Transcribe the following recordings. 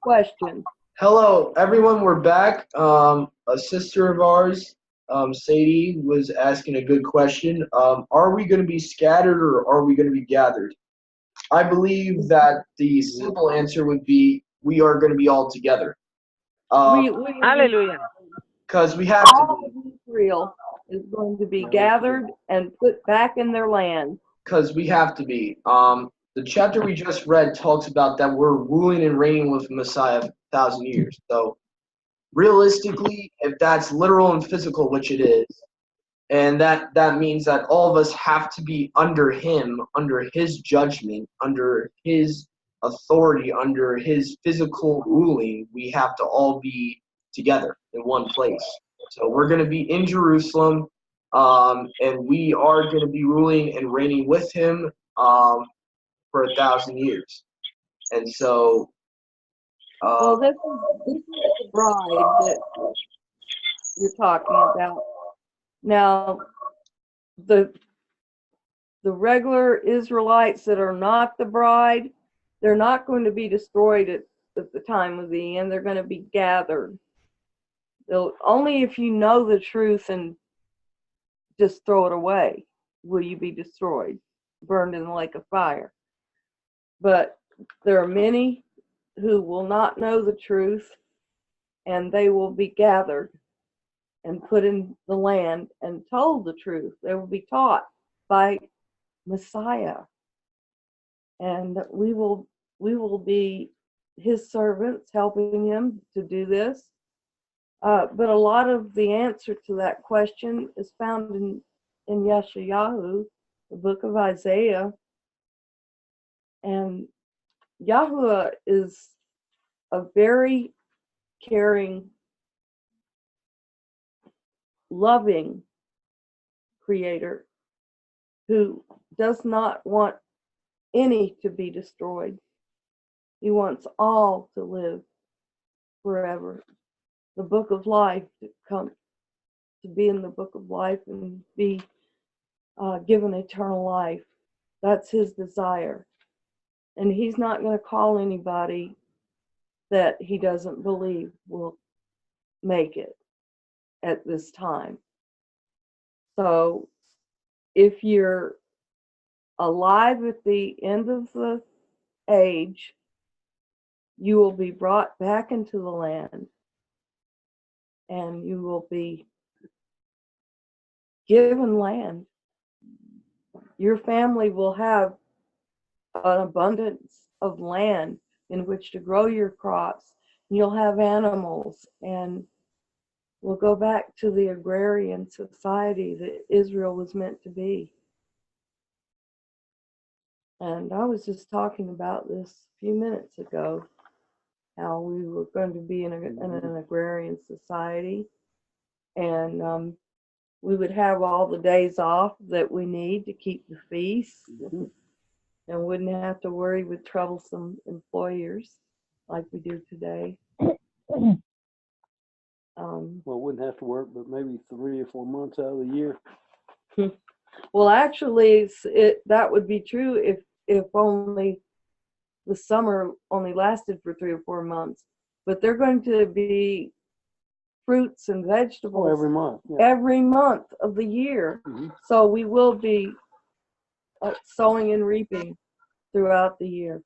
question. Hello, everyone. We're back. A sister of ours, Sadie, was asking a good question. Are we going to be scattered or are we going to be gathered? I believe that the simple answer would be we are going to be all together. We will be, Hallelujah. Because we have to all be. of Israel is going to be gathered and put back in their land. Because we have to be. The chapter we just read talks about that we're ruling and reigning with Messiah 1,000 years. So realistically, if that's literal and physical, which it is, and that means that all of us have to be under him, under his judgment, under his authority, under his physical ruling. We have to all be together in one place. So we're going to be in Jerusalem, and we are going to be ruling and reigning with him for 1,000 years. And so Well, this is the bride that you're talking about. Now, the regular Israelites that are not the bride, they're not going to be destroyed at the time of the end. They're going to be gathered. Only if you know the truth and just throw it away will you be destroyed, burned in the lake of fire. But there are many who will not know the truth, and they will be gathered and put in the land and told the truth. They will be taught by Messiah, and we will be his servants, helping him to do this. But a lot of the answer to that question is found in Yeshayahu, the book of Isaiah. And Yahuwah is a very caring, loving creator who does not want any to be destroyed. He wants all to live forever. The book of life to be in the book of life and be given eternal life. That's his desire. And he's not going to call anybody that he doesn't believe will make it at this time. So if you're alive at the end of the age, you will be brought back into the land and you will be given land. Your family will have an abundance of land in which to grow your crops. You'll have animals, and we'll go back to the agrarian society that Israel was meant to be. And I was just talking about this a few minutes ago, how we were going to be in an agrarian society, and we would have all the days off that we need to keep the feast, and wouldn't have to worry with troublesome employers like we do today. Well, wouldn't have to work, but maybe 3 or 4 months out of the year. Well, actually, that would be true if only the summer only lasted for 3 or 4 months. But they're going to be fruits and vegetables every month. Yeah. every month of the year. Mhm. So we will be sowing and reaping throughout the year.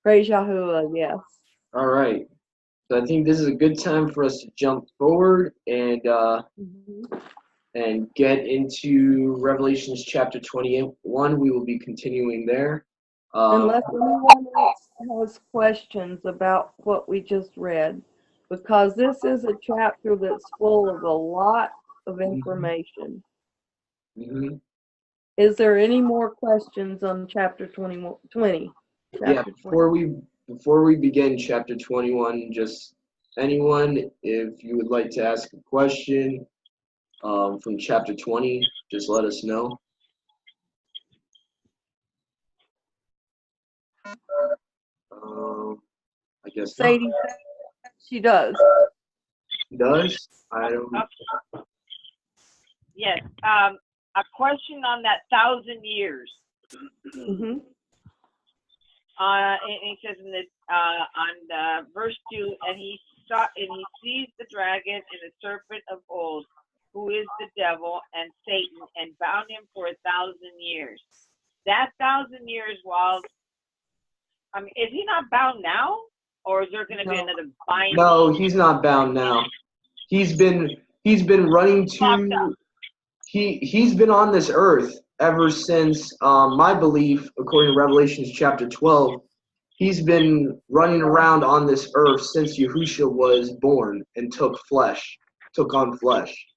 Praise Yahuwah, yes. All right. So I think this is a good time for us to jump forward and get into Revelations chapter 21. We will be continuing there. Unless anyone else has questions about what we just read, because this is a chapter that's full of a lot of information. Mm-hmm. Is there any more questions on chapter 20? Yeah, before we begin chapter 21, just anyone, if you would like to ask a question from chapter 20, just let us know. I guess Sadie, she does. She does? I don't. Yes. A question on that 1,000 years. Mm-hmm. and it says in the on verse 2, and he seized the dragon and the serpent of old, who is the devil and Satan, and bound him for 1,000 years. That 1,000 years, is he not bound now, or is there going to be another binding? No, he's not bound now. He's been running to. He's been on this earth ever since my belief, according to Revelations chapter 12. He's been running around on this earth since Yahushua was born and took on flesh.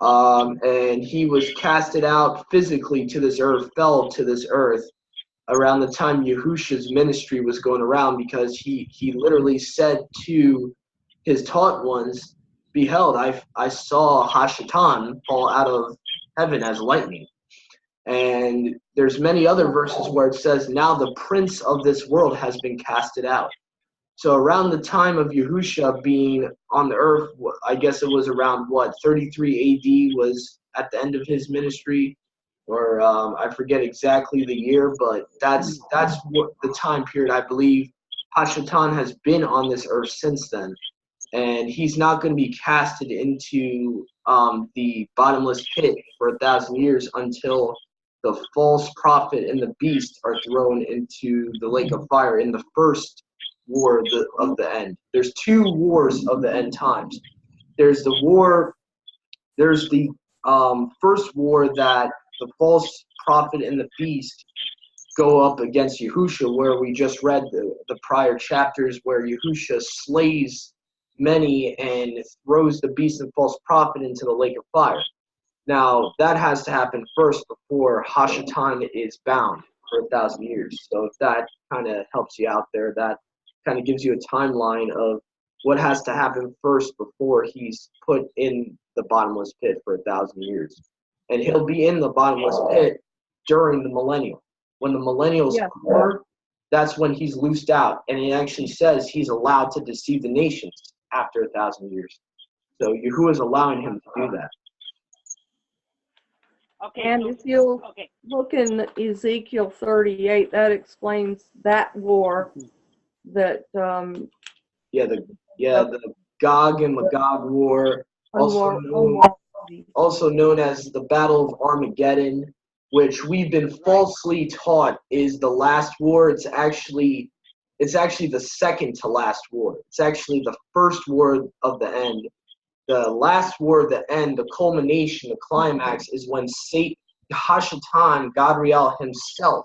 And he was casted out physically to this earth, fell to this earth around the time Yahushua's ministry was going around, because he literally said to his taught ones, "Behold, I saw Hashatan fall out of heaven as lightning." And there's many other verses where it says, "Now the prince of this world has been casted out." So around the time of Yahushua being on the earth, I guess it was around 33 AD was at the end of his ministry, or I forget exactly the year, but that's what the time period I believe Hashatan has been on this earth since then. And he's not going to be casted into the bottomless pit for 1,000 years until the false prophet and the beast are thrown into the lake of fire in the first war of the end. There's two wars of the end times. There's the first war that the false prophet and the beast go up against Yahushua, where we just read the prior chapters where Yahushua slays many and throws the beast and false prophet into the lake of fire. Now, that has to happen first before Hashatan is bound for 1,000 years. So if that kind of helps you out there, that kind of gives you a timeline of what has to happen first before he's put in the bottomless pit for 1,000 years. And he'll be in the bottomless pit during the millennial. When the millennial's over, that's when he's loosed out. And it actually says he's allowed to deceive the nations after 1,000 years. So Yahuwah is allowing him to do that. Okay, and if you'll look in Ezekiel 38, that explains that war. That the Gog and Magog war, also known as the Battle of Armageddon, which we've been falsely taught is the last war. It's actually the second to last war. It's actually the first war of the end. The last war of the end, the culmination, the climax, is when Hashatan, Gadriel himself,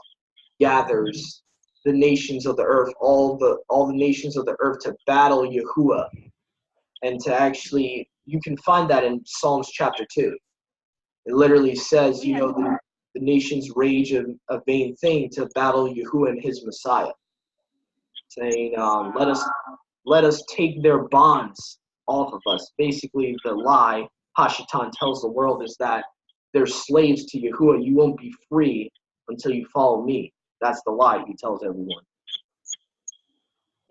gathers the nations of the earth, all the nations of the earth, to battle Yahuwah. And to actually, you can find that in Psalms chapter 2. It literally says, the nations rage a vain thing to battle Yahuwah and his Messiah. Saying, let us take their bonds off of us. Basically, the lie Hashatan tells the world is that they're slaves to Yahuwah. You won't be free until you follow me. That's the lie he tells everyone.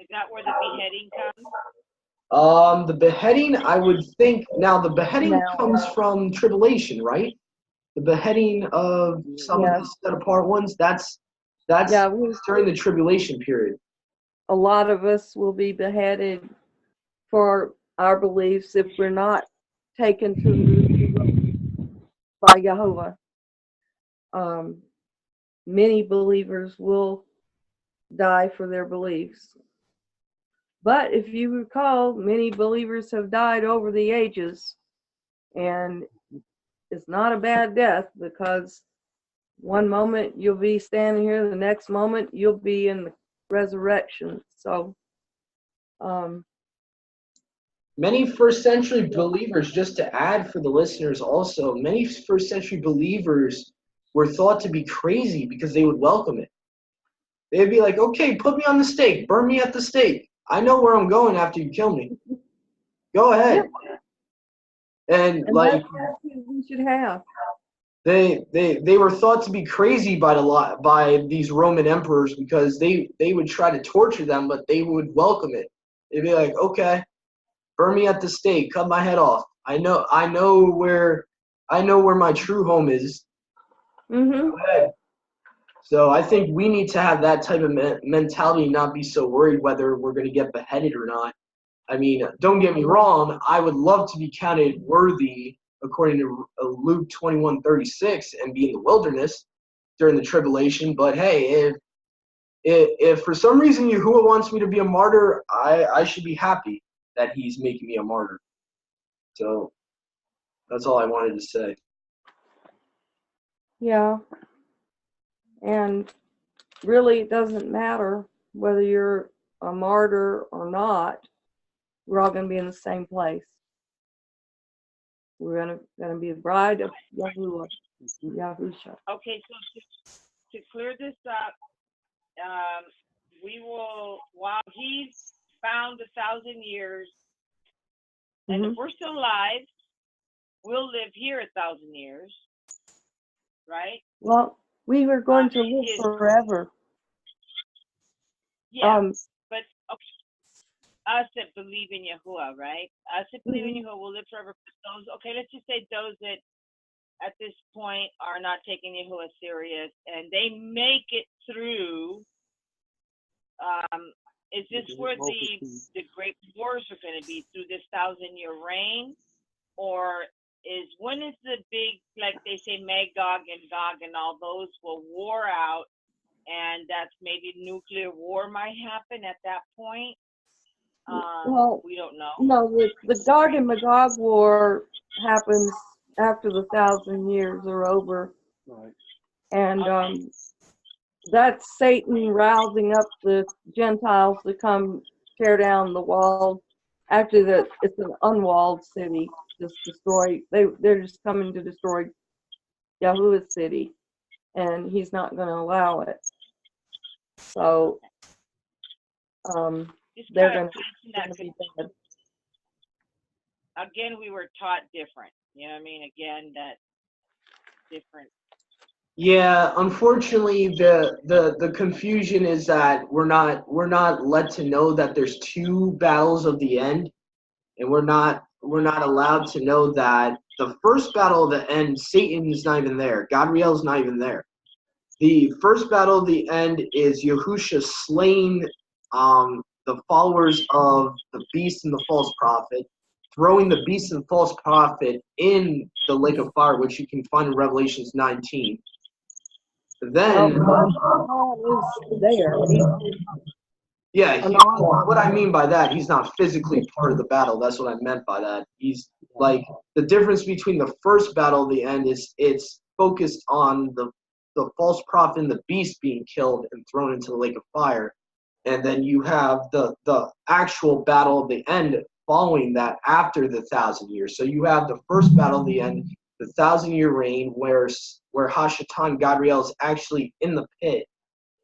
Is that where the beheading comes? The beheading, I would think. Now, the beheading comes from tribulation, right? The beheading of some of the set apart ones. That's during the tribulation period. A lot of us will be beheaded for our beliefs if we're not taken to by Yahuwah. Many believers will die for their beliefs. But if you recall, many believers have died over the ages, and it's not a bad death, because one moment you'll be standing here, the next moment you'll be in the resurrection. So, many first century believers, just to add for the listeners also, many first century believers were thought to be crazy because they would welcome it. They'd be like, okay, put me on the stake, burn me at the stake. I know where I'm going after you kill me. Go ahead. And like, that's what we should have. They were thought to be crazy by these Roman emperors, because they would try to torture them, but they would welcome it. They'd be like, okay, burn me at the stake, cut my head off. I know where my true home is. Mm-hmm. Go ahead. So I think we need to have that type of mentality, not be so worried whether we're going to get beheaded or not. I mean, don't get me wrong, I would love to be counted worthy according to Luke 21:36 and be in the wilderness during the tribulation. But hey, if for some reason Yahuwah wants me to be a martyr, I should be happy that he's making me a martyr. So that's all I wanted to say. Yeah. And really, it doesn't matter whether you're a martyr or not. We're all going to be in the same place. We're going to be the bride of Yahuwah, Yahusha. Okay, so to clear this up, we will, while he's found 1,000 years, and if we're still alive, we'll live here 1,000 years, right? Well, we were going to live forever. Yeah, but okay, us that believe in Yahuwah, right? Us that believe in Yahuwah will live forever. But those, okay, let's just say those that at this point are not taking Yahuwah serious and they make it through. Is this where the great wars are going to be, through this 1,000-year reign? Or when is the big, like they say, Magog and Gog and all those will war out, and that's maybe nuclear war might happen at that point? Well, we don't know. No, the Gog and Magog war happens after the 1,000 years are over. Right. And that's Satan rousing up the Gentiles to come tear down the walls. After it's an unwalled city, just destroy. They're just coming to destroy Yahuwah's city, and he's not going to allow it. So they're going to be dead. Again, we were taught different. You know what I mean? Again, that different. Yeah, unfortunately, the confusion is that we're not led to know that there's two battles of the end, and we're not allowed to know that the first battle of the end, Satan is not even there. Gadriel's not even there. The first battle of the end is Yahusha slaying the followers of the beast and the false prophet, throwing the beast and false prophet in the lake of fire, which you can find in Revelations 19. Then, yeah, what I mean by that, he's not physically part of the battle. That's what I meant by that. He's like, the difference between the first battle of the end is it's focused on the false prophet and the beast being killed and thrown into the lake of fire. And then you have the actual battle of the end following that after the 1,000 years. So you have the first battle of the end, the 1,000-year reign, where Hashatan Gadriel is actually in the pit.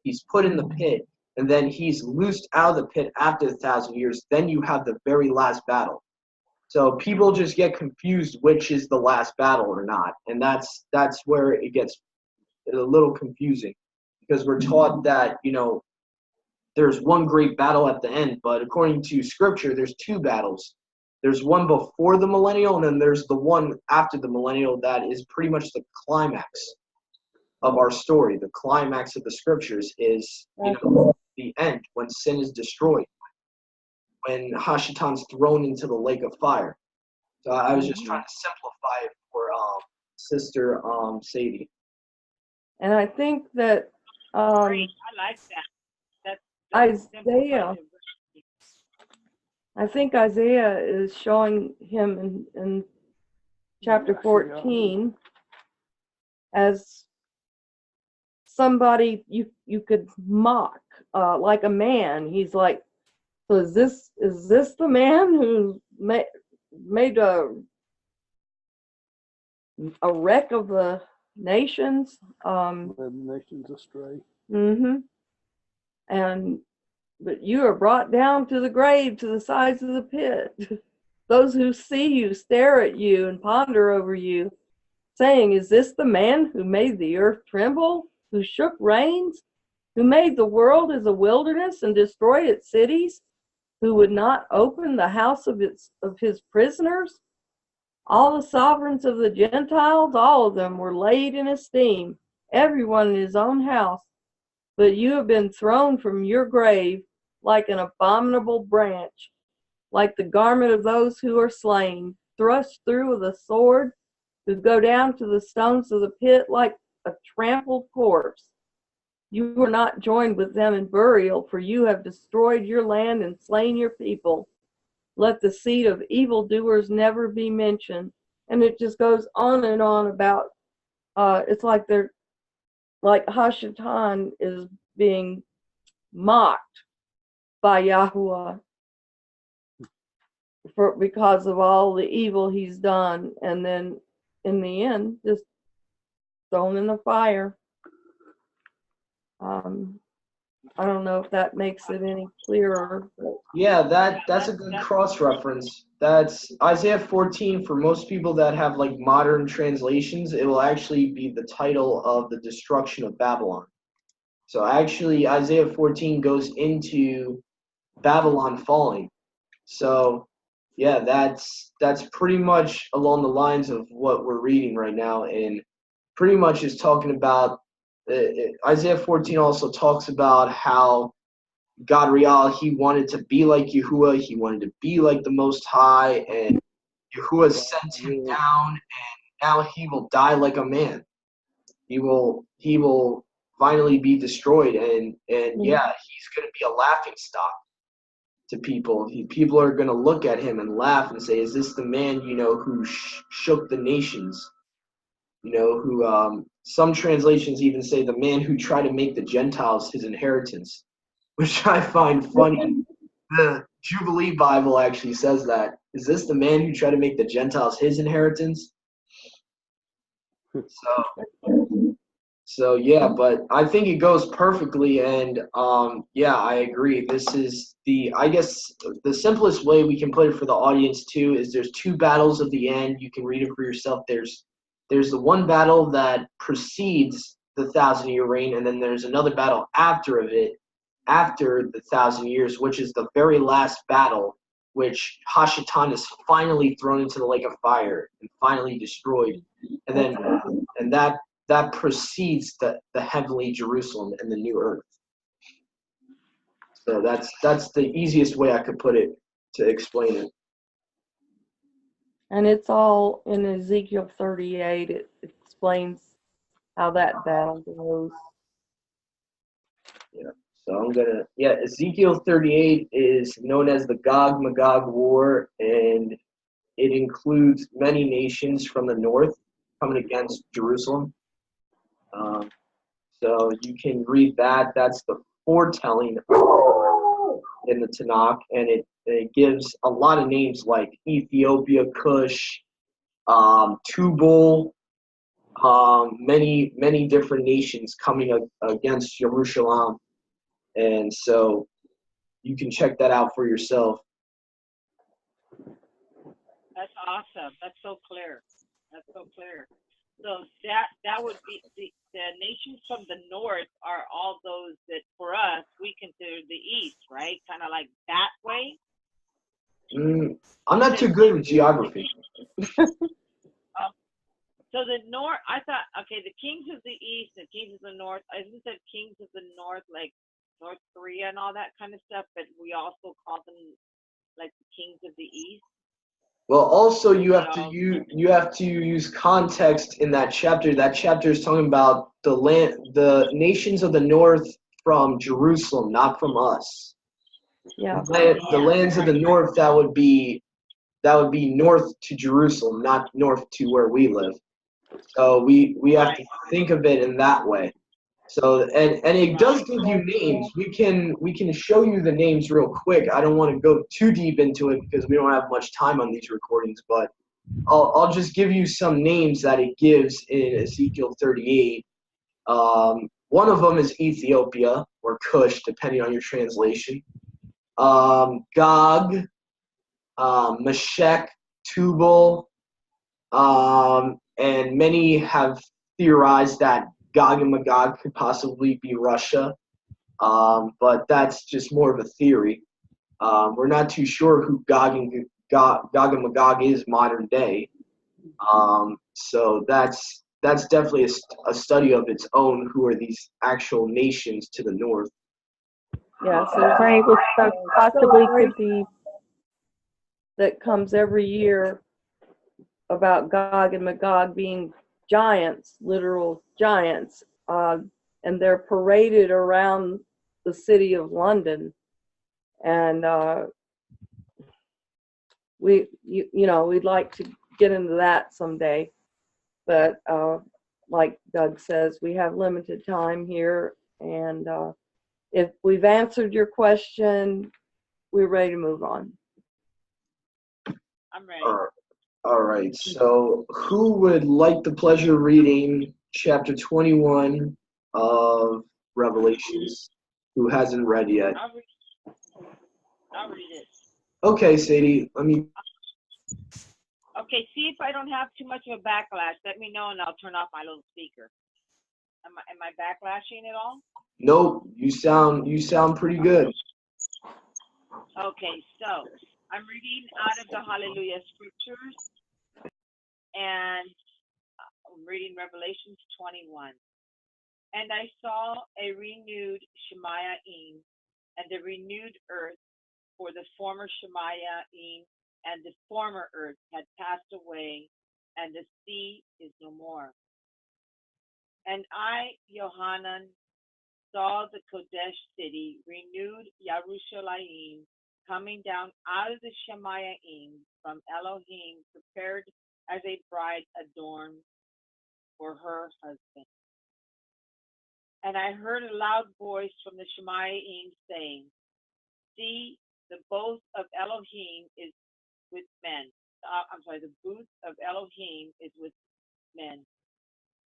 He's put in the pit, and then he's loosed out of the pit after the 1,000 years. Then you have the very last battle. So people just get confused which is the last battle or not, and that's where it gets a little confusing, because we're taught that, there's one great battle at the end, but according to scripture, there's two battles. There's one before the millennial, and then there's the one after the millennial that is pretty much the climax of our story. The climax of the scriptures is, the end, when sin is destroyed, when Hashatan's thrown into the lake of fire. So I was just trying to simplify it for Sister Sadie. And I think that Great. I like that. Isaiah, I think Isaiah is showing him in chapter 14 as somebody you could mock, like a man. He's like, so is this the man who made a wreck of the nations? Led the nations astray. But you are brought down to the grave, to the sides of the pit. Those who see you stare at you and ponder over you, saying, is this the man who made the earth tremble, who shook reins, who made the world as a wilderness and destroyed its cities, who would not open the house of his prisoners? All the sovereigns of the Gentiles, all of them were laid in esteem, everyone in his own house. but you have been thrown from your grave like an abominable branch, like the garment of those who are slain, thrust through with a sword, who go down to the stones of the pit like a trampled corpse. You were not joined with them in burial, for you have destroyed your land and slain your people. Let the seed of evildoers never be mentioned. And it just goes on and on about, it's like they're, like Hashatan is being mocked by Yahuwah because of all the evil he's done, and then in the end, just thrown in the fire. I don't know if that makes it any clearer. But Yeah, that's a good cross reference. That's Isaiah 14. For most people that have like modern translations, it will actually be the title of the destruction of Babylon. So actually, Isaiah 14 goes into Babylon falling. So yeah, that's pretty much along the lines of what we're reading right now, and pretty much is talking about Isaiah 14 also talks about how God Real, he wanted to be like Yahuwah, he wanted to be like the Most High, and Yahuwah sent him down, and now he will die like a man. He will finally be destroyed, and yeah, he's going to be a laughing stock to people. People are going to look at him and laugh and say, "Is this the man, who shook the nations?" Who some translations even say the man who tried to make the Gentiles his inheritance, which I find funny. The Jubilee Bible actually says that. Is this the man who tried to make the Gentiles his inheritance? So yeah, but I think it goes perfectly, and yeah, I agree. This is I guess the simplest way we can put it for the audience too is there's two battles of the end. You can read it for yourself. There's the one battle that precedes the 1,000-year reign, and then there's another battle after the 1,000 years, which is the very last battle, which Hashatan is finally thrown into the lake of fire and finally destroyed, and that precedes the heavenly Jerusalem and the new earth. So that's the easiest way I could put it to explain it. And it's all in Ezekiel 38. It explains how that battle goes. Yeah. So Ezekiel 38 is known as the Gog-Magog War, and it includes many nations from the north coming against Jerusalem. So you can read that. That's the foretelling in the Tanakh, and it gives a lot of names like Ethiopia, Cush, Tubal, many different nations coming against Jerusalem, and so you can check that out for yourself. That's awesome. That's so clear. So that would be the nations from the north are all those that for us we consider the east, right? Kind of like that way. I'm not too good with geography. So the north, I thought, okay, the kings of the east and kings of the north. Isn't that kings of the north like North Korea and all that kind of stuff? But we also call them like the kings of the east. Well, also you have to use context in that chapter. That chapter is talking about the nations of the north from Jerusalem, not from us. Yeah. The lands of the north that would be north to Jerusalem, not north to where we live. So we have to think of it in that way. So and it does give you names. We can show you the names real quick. I don't want to go too deep into it because we don't have much time on these recordings, but I'll just give you some names that it gives in Ezekiel 38. One of them is Ethiopia or Cush, depending on your translation. Gog, Meshech, Tubal, and many have theorized that Gog and Magog could possibly be Russia, but that's just more of a theory. We're not too sure who Gog and Magog is modern day. So that's that's definitely a study of its own. Who are these actual nations to the north? Yeah, so triangle stuff possibly could be that comes every year about Gog and Magog being giants, literal giants, and they're paraded around the city of London. And we'd like to get into that someday, but like Doug says, we have limited time here, and if we've answered your question, we're ready to move on. I'm ready. All right. So, who would like the pleasure of reading chapter 21 of Revelations? Who hasn't read yet? I'll read it. Okay, Sadie. Let me. Okay, see if I don't have too much of a backlash. Let me know and I'll turn off my little speaker. Am I backlashing at all? Nope. You sound pretty good. Okay, so I'm reading out of the Hallelujah Scriptures, and I'm reading Revelations 21. And I saw a renewed Shemayim and the renewed earth, for the former Shemayim and the former earth had passed away, and the sea is no more. And I, Yohanan, saw the Kodesh city, renewed Yerushalayim, coming down out of the Shemayim from Elohim, prepared as a bride adorned for her husband. And I heard a loud voice from the Shemayim saying, see, the boast of Elohim is with men. The booth of Elohim is with men.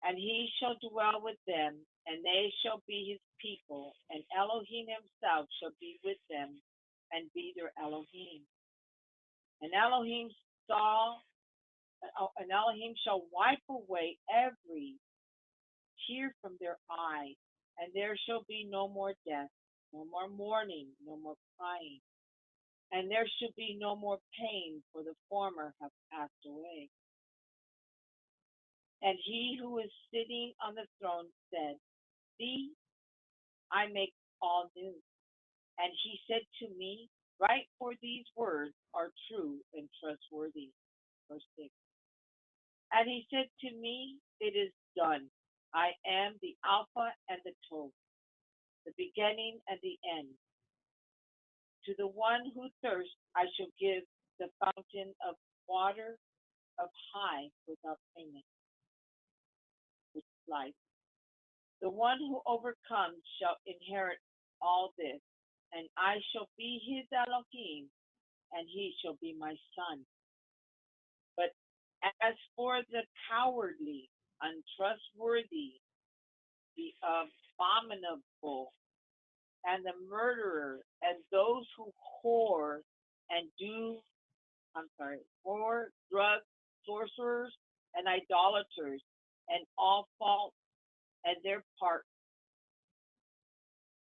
And he shall dwell with them, and they shall be his people, and Elohim himself shall be with them, and be their Elohim. And Elohim shall wipe away every tear from their eyes, and there shall be no more death, no more mourning, no more crying, and there shall be no more pain, for the former have passed away. And he who is sitting on the throne said, see, I make all new. And he said to me, write, for these words are true and trustworthy. Verse 6. And he said to me, it is done. I am the Alpha and the Tov, the beginning and the end. To the one who thirsts, I shall give the fountain of water of high without payment, which is life. The one who overcomes shall inherit all this, and I shall be his Elohim, and he shall be my son. But as for the cowardly, untrustworthy, the abominable, and the murderer, and those who whore, drugs, sorcerers, and idolaters, and all false, and their part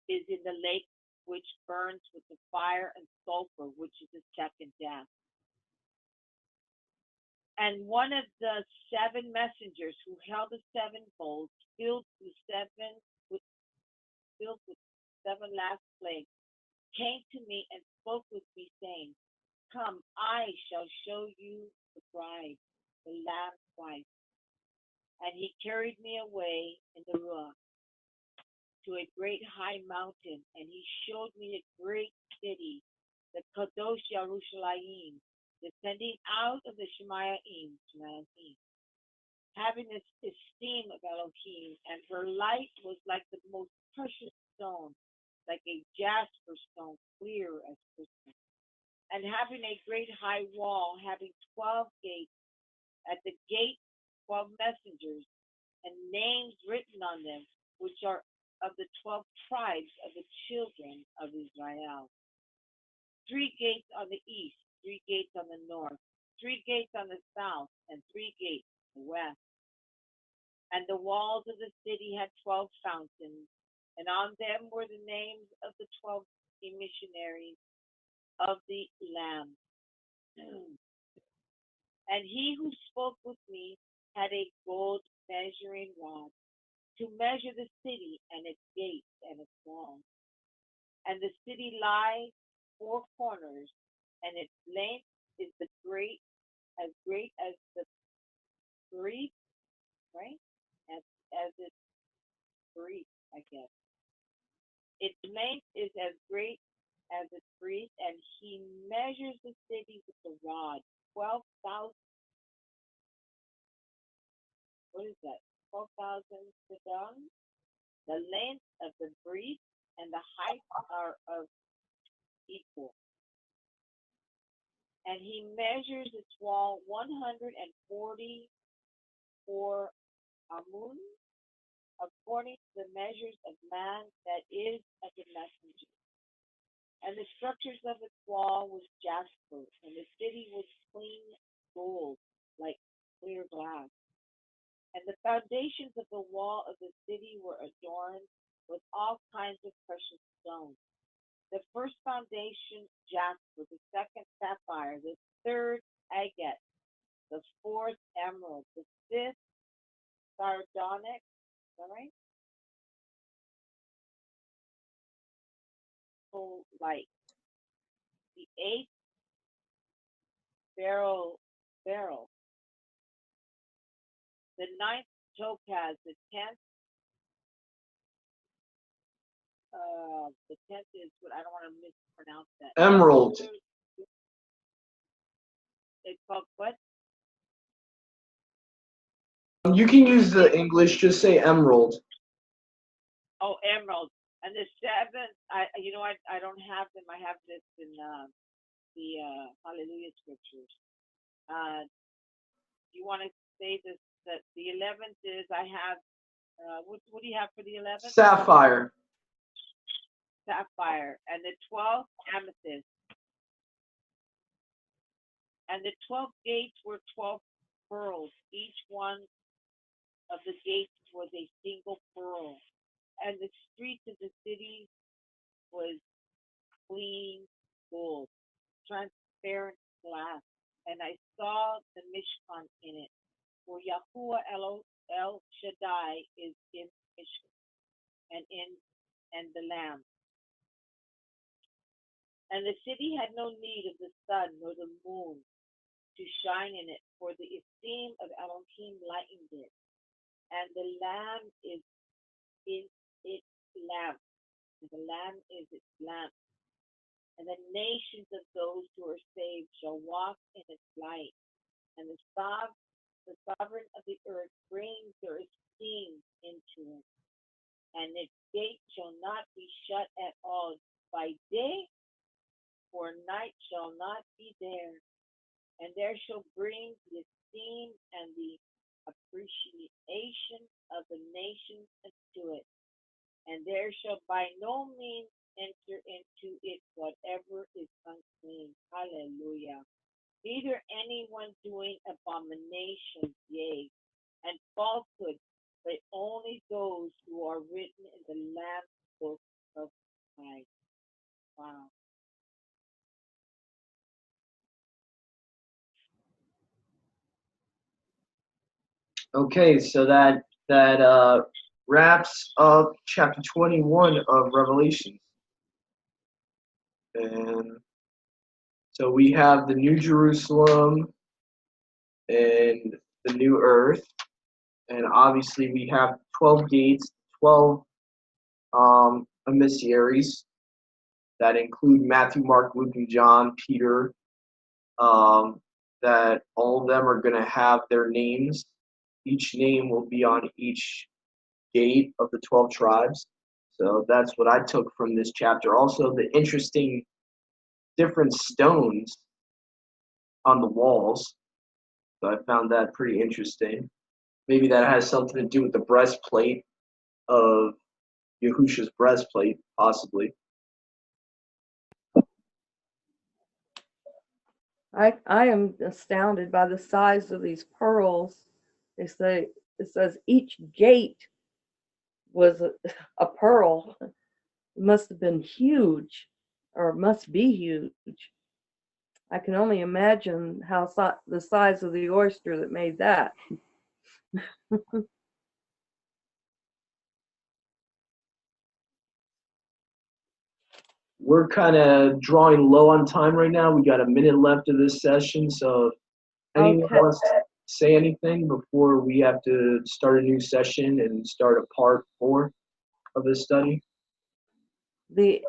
is in the lake which burns with the fire and sulfur, which is the second death. And one of the seven messengers who held the seven bowls, filled with seven last plagues, came to me and spoke with me, saying, come, I shall show you the bride, the Lamb's wife. And he carried me away in the Ruach to a great high mountain, and he showed me a great city, the Kadosh Yerushalayim, descending out of the Shemayim to Elohim, having this esteem of Elohim, and her light was like the most precious stone, like a jasper stone, clear as crystal, and having a great high wall, having 12 gates. At the gate 12 messengers, and names written on them, which are of the 12 tribes of the children of Israel. 3 gates on the east, 3 gates on the north, 3 gates on the south, and 3 gates on the west. And the walls of the city had 12 fountains, and on them were the names of the 12 missionaries of the Lamb. And he who spoke with me had a gold measuring rod to measure the city and its gates and its walls. And the city lies 4 corners, and its length is great as the breadth, right? As its breadth, I guess. Its length is as great as its breadth, and he measures the city with the rod, 12,000. What is that? 12,000 sadang. The length of the breadth and the height are of equal. And he measures its wall 144 amun, according to the measures of man that is of the messenger. And the structures of its wall was jasper, and the city was clean gold, like clear glass. And the foundations of the wall of the city were adorned with all kinds of precious stones. The first foundation, jasper; the second, sapphire; the third, agate; the fourth, emerald; the fifth, sardonyx. Is that right? So, like the eighth, beryl; the ninth, topaz; the tenth is what I don't want to mispronounce that. Emerald. It's called what? You can use the English. Just say emerald. Oh, emerald. And the seventh, I don't have them. I have this in the Hallelujah scriptures. You want to say this? That the 11th is I have. What do you have for the 11th? Sapphire. Sapphire. And the 12th, amethyst. And the 12 gates were 12 pearls. Each one of the gates was a single pearl. And the streets of the city was clean gold, transparent glass. And I saw the Mishkan in it, for Yahuwah El Shaddai is in Mishkan and the Lamb. And the city had no need of the sun nor the moon to shine in it, for the esteem of Elohim lightened it, and the Lamb is in its lamp, and the Lamb is its lamp. And the nations of those who are saved shall walk in its light, and the sovereign of the earth brings their esteem into it, and its gate shall not be shut at all by day, for night shall not be there. And there shall bring the esteem and the appreciation of the nations unto it. And there shall by no means enter into it whatever is unclean. Hallelujah. Neither anyone doing abominations, yea, and falsehood, but only those who are written in the Lamb's book of life. Wow. Okay, so that wraps up chapter 21 of Revelation. And so we have the New Jerusalem and the New Earth, and obviously we have 12 gates, 12 emissaries that include Matthew, Mark, Luke, and John, Peter. That all of them are going to have their names. Each name will be on each gate of the 12 tribes. So that's what I took from this chapter. Also, the interesting different stones on the walls. So I found that pretty interesting. Maybe that has something to do with the breastplate of Yahusha's breastplate, possibly. I am astounded by the size of these pearls. It says each gate was a pearl. It must have been huge, or must be huge. I can only imagine how the size of the oyster that made that. we're kind of drawing low on time right now. We got a minute left of this session, so if anyone Okay. wants to say anything before we have to start a new session and start a part 4 of this study? The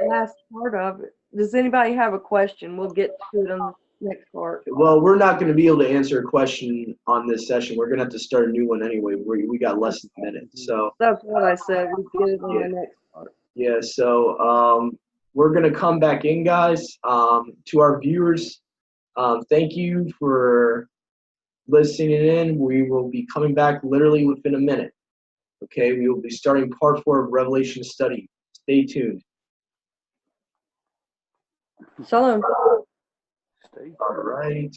last part of it. Does anybody have a question? We'll get to it on the next part. Well, we're not going to be able to answer a question on this session. We're going to have to start a new one anyway. We got less than a minute. So, That's what I said. We get it on Yeah. the next part. yeah, so we're going to come back in, guys. To our viewers, thank you for listening in. We will be coming back literally within a minute. Okay, we will be starting part 4 of Revelation study. Stay tuned. Shalom. Stay. All right.